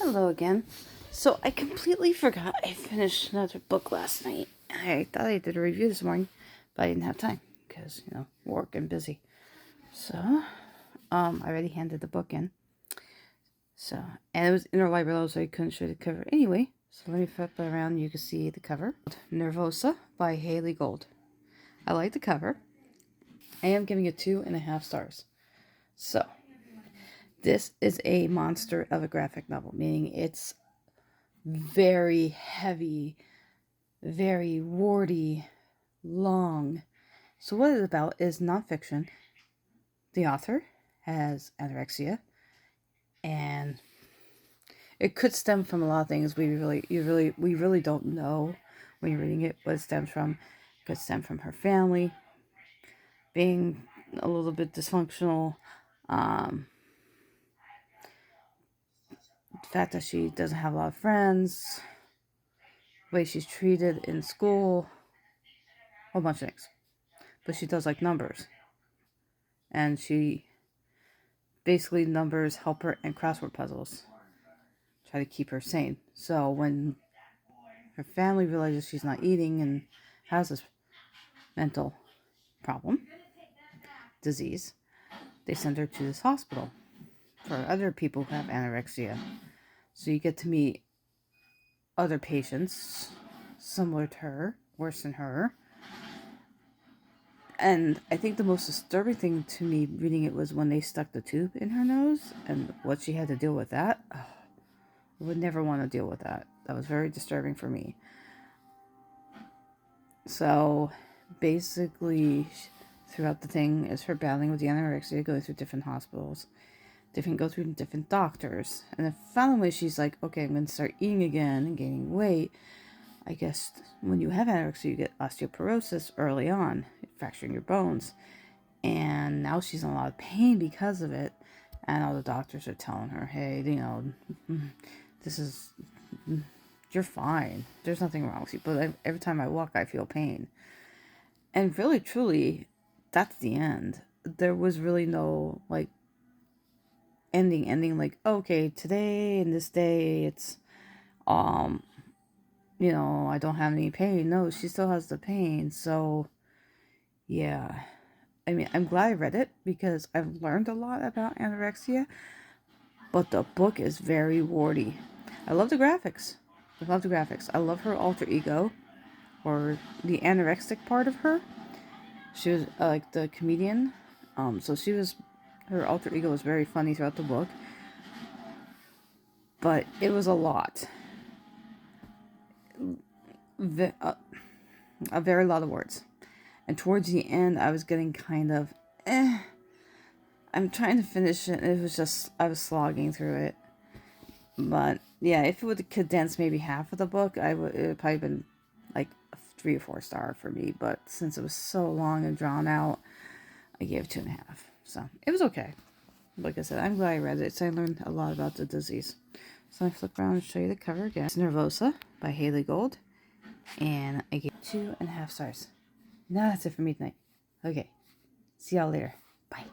Hello again. So I completely forgot I finished another book last night. I thought I did a review this morning, but I didn't have time because, work and busy. So, I already handed the book in. So, and it was interlibrary, so I couldn't show the cover anyway. So let me flip it around. You can see the cover. Nervosa by Hayley Gold. I like the cover. I am giving it 2.5 stars. So, this is a monster of a graphic novel, meaning it's very heavy, very wordy, long. So what it's about is nonfiction. The author has anorexia, and it could stem from a lot of things. We really don't know when you're reading it what it stems from. It could stem from her family being a little bit dysfunctional. The fact that she doesn't have a lot of friends, the way she's treated in school, a whole bunch of things. But she does like numbers. And she basically numbers help her in crossword puzzles. Try to keep her sane. So when her family realizes she's not eating and has this mental problem, disease, they send her to this hospital for other people who have anorexia. So you get to meet other patients similar to her, worse than her. And I think the most disturbing thing to me reading it was when they stuck the tube in her nose and what she had to deal with that. Oh, I would never want to deal with that. That was very disturbing for me. So basically, throughout the thing is her battling with the anorexia, going through different hospitals, go through different doctors. And then finally she's like, okay, I'm going to start eating again and gaining weight. I guess when you have anorexia, you get osteoporosis early on, fracturing your bones. And now she's in a lot of pain because of it. And all the doctors are telling her, hey, you're fine. There's nothing wrong with you. But every time I walk, I feel pain. And really, truly, that's the end. There was really no, ending, like, okay, today and this day, it's, I don't have any pain. No, she still has the pain. So, yeah. I mean, I'm glad I read it because I've learned a lot about anorexia, but the book is very wordy. I love the graphics. I love her alter ego, or the anorexic part of her. She was like the comedian. So her alter ego was very funny throughout the book, but it was a lot. A very lot of words. And towards the end, I was getting kind of, I'm trying to finish it. It was just, I was slogging through it. But yeah, if it would condense maybe half of the book, it would probably been like a 3 or 4 star for me. But since it was so long and drawn out, I gave it 2.5. So it was okay. Like I said, I'm glad I read it. So I learned a lot about the disease. So I flip around and show you the cover again. It's Nervosa by Hayley Gold. And I gave 2.5 stars. Now that's it for me tonight. Okay. See y'all later. Bye.